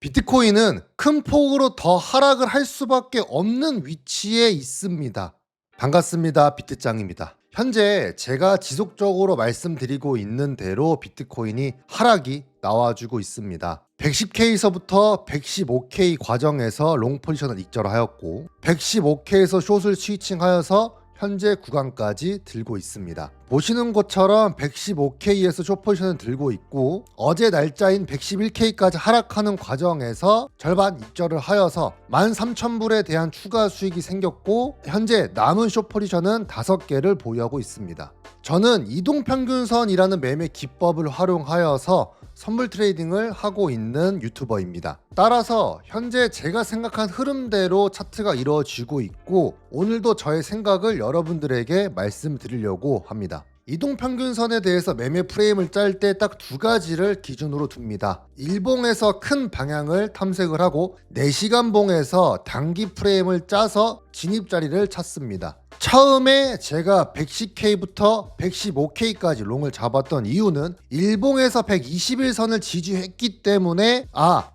비트코인은 큰 폭으로 더 하락을 할 수밖에 없는 위치에 있습니다. 반갑습니다. 비트짱입니다. 현재 제가 지속적으로 말씀드리고 있는 대로 비트코인이 하락이 나와주고 있습니다. 110K에서부터 115K 과정에서 롱 포지션을 익절하였고 115K에서 숏을 스위칭하여서 현재 구간까지 들고 있습니다. 보시는 것처럼 115K에서 숏 포지션을 들고 있고 어제 날짜인 111K까지 하락하는 과정에서 절반 입절을 하여서 13,000불에 대한 추가 수익이 생겼고 현재 남은 숏 포지션은 5개를 보유하고 있습니다. 저는 이동평균선이라는 매매 기법을 활용하여서 선물 트레이딩을 하고 있는 유튜버입니다. 따라서 현재 제가 생각한 흐름대로 차트가 이루어지고 있고 오늘도 저의 생각을 여러분들에게 말씀드리려고 합니다. 이동평균선에 대해서 매매 프레임을 짤 때 딱 2가지를 기준으로 둡니다. 일봉에서 큰 방향을 탐색을 하고 4시간 봉에서 단기 프레임을 짜서 진입 자리를 찾습니다. 처음에 제가 110K부터 115K까지 롱을 잡았던 이유는 일봉에서 121선을 지지했기 때문에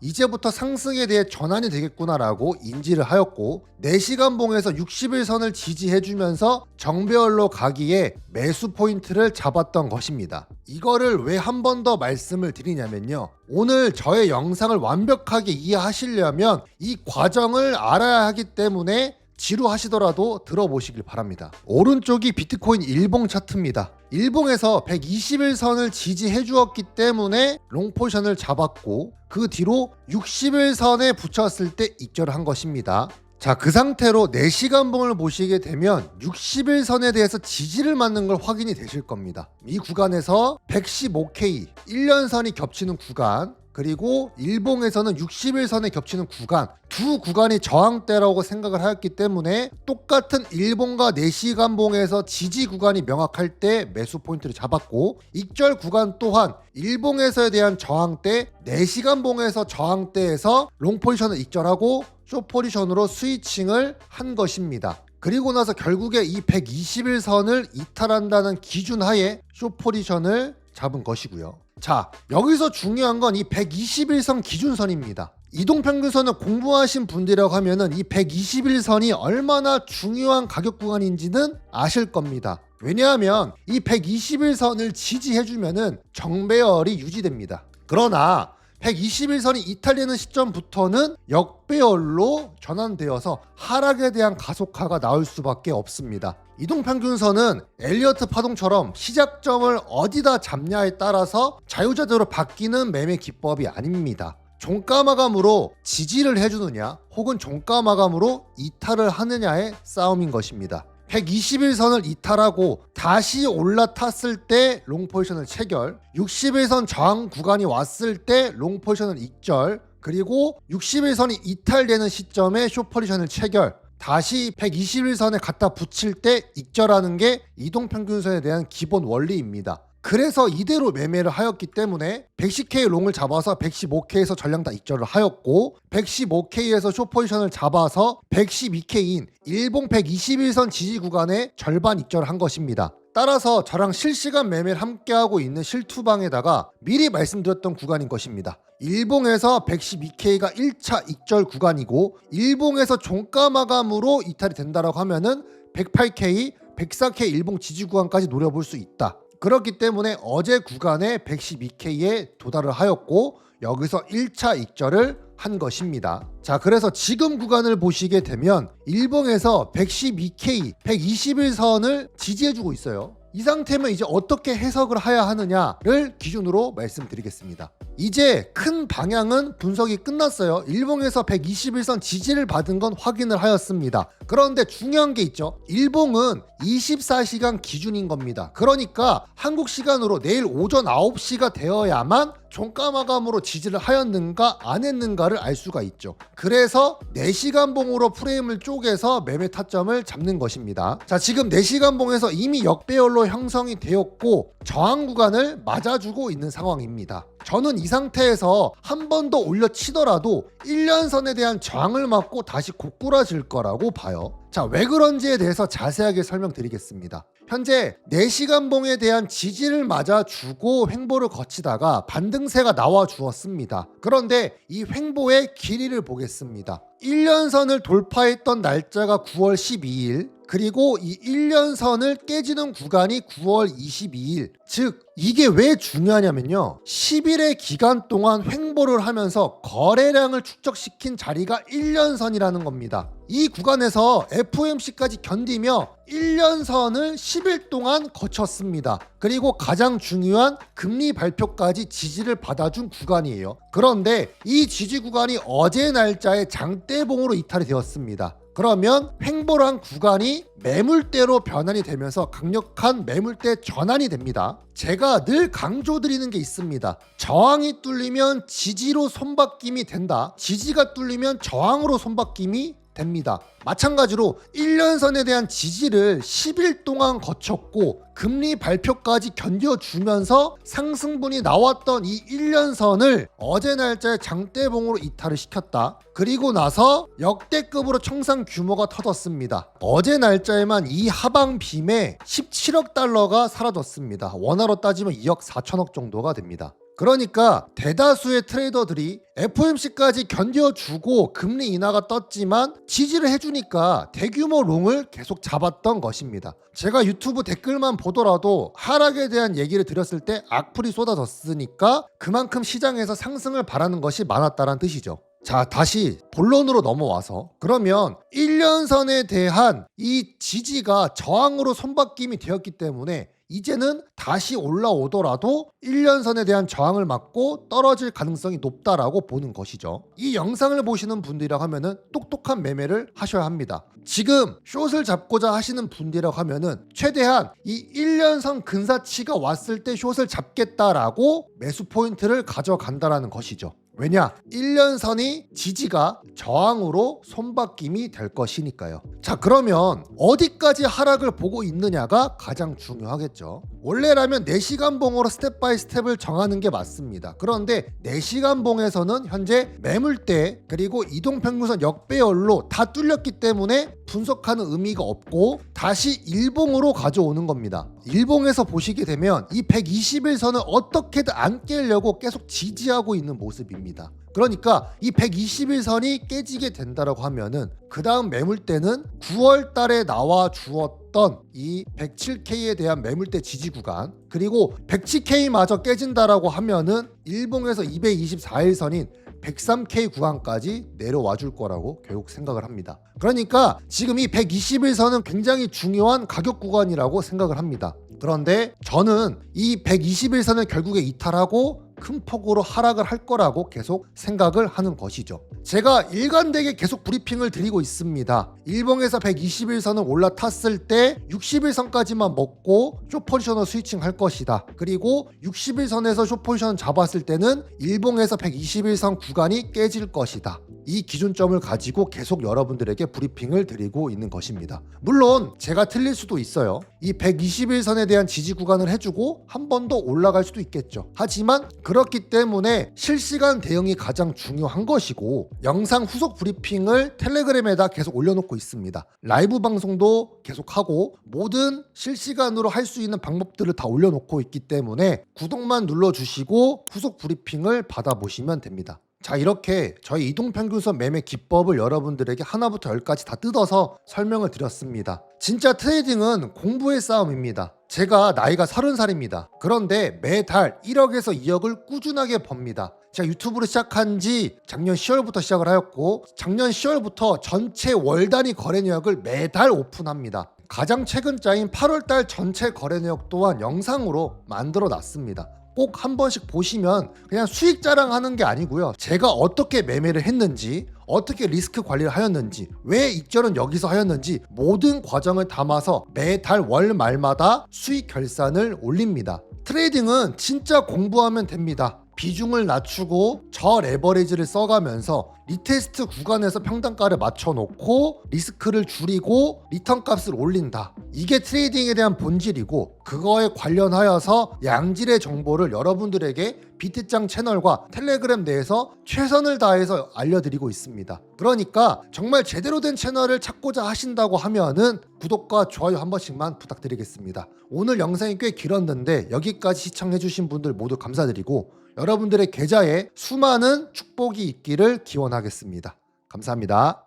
이제부터 상승에 대해 전환이 되겠구나 라고 인지를 하였고 4시간 봉에서 60일선을 지지해주면서 정배열로 가기에 매수 포인트를 잡았던 것입니다. 이거를 왜 한 번 더 말씀을 드리냐면요, 오늘 저의 영상을 완벽하게 이해하시려면 이 과정을 알아야 하기 때문에 지루하시더라도 들어보시길 바랍니다. 오른쪽이 비트코인 일봉 차트입니다. 일봉에서 121선을 지지해 주었기 때문에 롱 포지션을 잡았고 그 뒤로 60일선에 붙였을 때 익절을 한 것입니다. 자, 그 상태로 4시간 봉을 보시게 되면 60일선에 대해서 지지를 맞는 걸 확인이 되실 겁니다. 이 구간에서 115K 1년선이 겹치는 구간, 그리고 일봉에서는 60일선에 겹치는 구간, 두 구간이 저항대라고 생각을 하였기 때문에 똑같은 일봉과 4시간 봉에서 지지 구간이 명확할 때 매수 포인트를 잡았고 익절 구간 또한 일봉에서에 대한 저항대, 4시간 봉에서 저항대에서 롱 포지션을 익절하고 숏 포지션으로 스위칭을 한 것입니다. 그리고 나서 결국에 이 121선을 이탈한다는 기준 하에 숏 포지션을 잡은 것이고요. 자, 여기서 중요한 건 이 121선 기준선입니다. 이동평균선을 공부하신 분들이라고 하면은 이 121선이 얼마나 중요한 가격 구간인지는 아실 겁니다. 왜냐하면 이 121선을 지지해주면은 정배열이 유지됩니다. 그러나 121선이 이탈되는 시점부터는 역배열로 전환되어서 하락에 대한 가속화가 나올 수밖에 없습니다. 이동평균선은 엘리어트 파동처럼 시작점을 어디다 잡냐에 따라서 자유자재로 바뀌는 매매 기법이 아닙니다. 종가 마감으로 지지를 해주느냐 혹은 종가 마감으로 이탈을 하느냐의 싸움인 것입니다. 121선을 이탈하고 다시 올라탔을 때 롱 포지션을 체결, 60일선 저항 구간이 왔을 때 롱 포지션을 익절, 그리고 60일선이 이탈되는 시점에 숏 포지션을 체결, 다시 121선에 갖다 붙일 때 익절하는 게 이동평균선에 대한 기본 원리입니다. 그래서 이대로 매매를 하였기 때문에 110K 롱을 잡아서 115K에서 전량 다 익절을 하였고 115K에서 숏 포지션을 잡아서 112K인 일봉 121선 지지 구간에 절반 익절을 한 것입니다. 따라서 저랑 실시간 매매를 함께하고 있는 실투방에다가 미리 말씀드렸던 구간인 것입니다. 일봉에서 112K가 1차 익절 구간이고 일봉에서 종가 마감으로 이탈이 된다라고 하면은 108K, 104K 일봉 지지 구간까지 노려볼 수 있다. 그렇기 때문에 어제 구간에 112K에 도달을 하였고 여기서 1차 익절을 한 것입니다. 자, 그래서 지금 구간을 보시게 되면 일봉에서 112K, 121선을 지지해주고 있어요. 이 상태면 이제 어떻게 해석을 해야 하느냐를 기준으로 말씀드리겠습니다. 이제 큰 방향은 분석이 끝났어요. 일봉에서 121선 지지를 받은 건 확인을 하였습니다. 그런데 중요한 게 있죠. 일봉은 24시간 기준인 겁니다. 그러니까 한국 시간으로 내일 오전 9시가 되어야만 종가 마감으로 지지를 하였는가 안 했는가를 알 수가 있죠. 그래서 4시간 봉으로 프레임을 쪼개서 매매 타점을 잡는 것입니다. 자, 지금 4시간 봉에서 이미 역배열로 형성이 되었고 저항 구간을 맞아주고 있는 상황입니다. 저는 이 상태에서 한 번 더 올려치더라도 1년선에 대한 저항을 맞고 다시 고꾸라질 거라고 봐요. 자, 왜 그런지에 대해서 자세하게 설명드리겠습니다. 현재 4시간 봉에 대한 지지를 맞아주고 횡보를 거치다가 반등세가 나와 주었습니다. 그런데 이 횡보의 길이를 보겠습니다. 1년선을 돌파했던 날짜가 9월 12일, 그리고 이 1년선을 깨지는 구간이 9월 22일. 즉 이게 왜 중요하냐면요, 10일의 기간 동안 횡보를 하면서 거래량을 축적시킨 자리가 1년선이라는 겁니다. 이 구간에서 FOMC까지 견디며 1년선을 10일 동안 거쳤습니다. 그리고 가장 중요한 금리 발표까지 지지를 받아준 구간이에요. 그런데 이 지지 구간이 어제 날짜에 장대봉으로 이탈이 되었습니다. 그러면 횡보를 한 구간이 매물대로 변환이 되면서 강력한 매물대 전환이 됩니다. 제가 늘 강조드리는 게 있습니다. 저항이 뚫리면 지지로 손바뀜이 된다. 지지가 뚫리면 저항으로 손바뀜이 됩니다. 마찬가지로 1년선에 대한 지지를 10일 동안 거쳤고 금리 발표까지 견뎌주면서 상승분이 나왔던 이 1년선을 어제 날짜에 장대봉으로 이탈을 시켰다. 그리고 나서 역대급으로 청산 규모가 터졌습니다. 어제 날짜에만 이 하방 빔에 17억 달러가 사라졌습니다. 원화로 따지면 2억 4천억 정도가 됩니다. 그러니까 대다수의 트레이더들이 FOMC까지 견뎌주고 금리 인하가 떴지만 지지를 해주니까 대규모 롱을 계속 잡았던 것입니다. 제가 유튜브 댓글만 보더라도 하락에 대한 얘기를 드렸을 때 악플이 쏟아졌으니까 그만큼 시장에서 상승을 바라는 것이 많았다는 뜻이죠. 자, 다시 본론으로 넘어와서, 그러면 1년선에 대한 이 지지가 저항으로 손바뀜이 되었기 때문에 이제는 다시 올라오더라도 1년선에 대한 저항을 맞고 떨어질 가능성이 높다라고 보는 것이죠. 이 영상을 보시는 분들이라고 하면은 똑똑한 매매를 하셔야 합니다. 지금 숏을 잡고자 하시는 분들이라고 하면은 최대한 이 1년선 근사치가 왔을 때 숏을 잡겠다라고 매수 포인트를 가져간다라는 것이죠. 왜냐? 1년선이 지지가 저항으로 손바뀜이 될 것이니까요. 자, 그러면 어디까지 하락을 보고 있느냐가 가장 중요하겠죠. 원래라면 4시간 봉으로 스텝 바이 스텝을 정하는 게 맞습니다. 그런데 4시간 봉에서는 현재 매물대 그리고 이동평균선 역배열로 다 뚫렸기 때문에 분석하는 의미가 없고 다시 일봉으로 가져오는 겁니다. 일봉에서 보시게 되면 이 121선을 어떻게든 안 깨려고 계속 지지하고 있는 모습입니다. 그러니까 이 121선이 깨지게 된다라고 하면은 그 다음 매물대는 9월 달에 나와 주었던 이 107K에 대한 매물대 지지 구간, 그리고 107K마저 깨진다라고 하면은 일봉에서 224일선인 103K 구간까지 내려와 줄 거라고 결국 생각을 합니다. 그러니까 지금 이 121선은 굉장히 중요한 가격 구간이라고 생각을 합니다. 그런데 저는 이 121선을 결국에 이탈하고 큰 폭으로 하락을 할 거라고 계속 생각을 하는 것이죠. 제가 일관되게 계속 브리핑을 드리고 있습니다. 일봉에서 121선을 올라탔을 때 61선까지만 먹고 숏포지션을 스위칭 할 것이다. 그리고 61선에서 숏포지션 잡았을 때는 일봉에서 121선 구간이 깨질 것이다. 이 기준점을 가지고 계속 여러분들에게 브리핑을 드리고 있는 것입니다. 물론 제가 틀릴 수도 있어요. 이 121선에 대한 지지 구간을 해주고 한 번 더 올라갈 수도 있겠죠. 하지만 그렇기 때문에 실시간 대응이 가장 중요한 것이고, 영상 후속 브리핑을 텔레그램에다 계속 올려놓고 있습니다. 라이브 방송도 계속하고 모든 실시간으로 할 수 있는 방법들을 다 올려놓고 있기 때문에 구독만 눌러주시고 후속 브리핑을 받아보시면 됩니다. 자, 이렇게 저희 이동평균선 매매 기법을 여러분들에게 하나부터 열까지 다 뜯어서 설명을 드렸습니다. 진짜 트레이딩은 공부의 싸움입니다. 제가 나이가 30살입니다. 그런데 매달 1억에서 2억을 꾸준하게 법니다. 제가 유튜브를 시작한 지 작년 10월부터 시작을 하였고, 작년 10월부터 전체 월 단위 거래 내역을 매달 오픈합니다. 가장 최근자인 8월달 전체 거래 내역 또한 영상으로 만들어 놨습니다. 꼭 한 번씩 보시면 그냥 수익 자랑하는 게 아니고요, 제가 어떻게 매매를 했는지, 어떻게 리스크 관리를 하였는지, 왜 익절은 여기서 하였는지 모든 과정을 담아서 매달 월 말마다 수익 결산을 올립니다. 트레이딩은 진짜 공부하면 됩니다. 비중을 낮추고 저 레버리지를 써가면서 리테스트 구간에서 평단가를 맞춰놓고 리스크를 줄이고 리턴 값을 올린다. 이게 트레이딩에 대한 본질이고, 그거에 관련하여서 양질의 정보를 여러분들에게 비트장 채널과 텔레그램 내에서 최선을 다해서 알려드리고 있습니다. 그러니까 정말 제대로 된 채널을 찾고자 하신다고 하면은 구독과 좋아요 한 번씩만 부탁드리겠습니다. 오늘 영상이 꽤 길었는데 여기까지 시청해주신 분들 모두 감사드리고, 여러분들의 계좌에 수많은 축복이 있기를 기원하겠습니다. 감사합니다.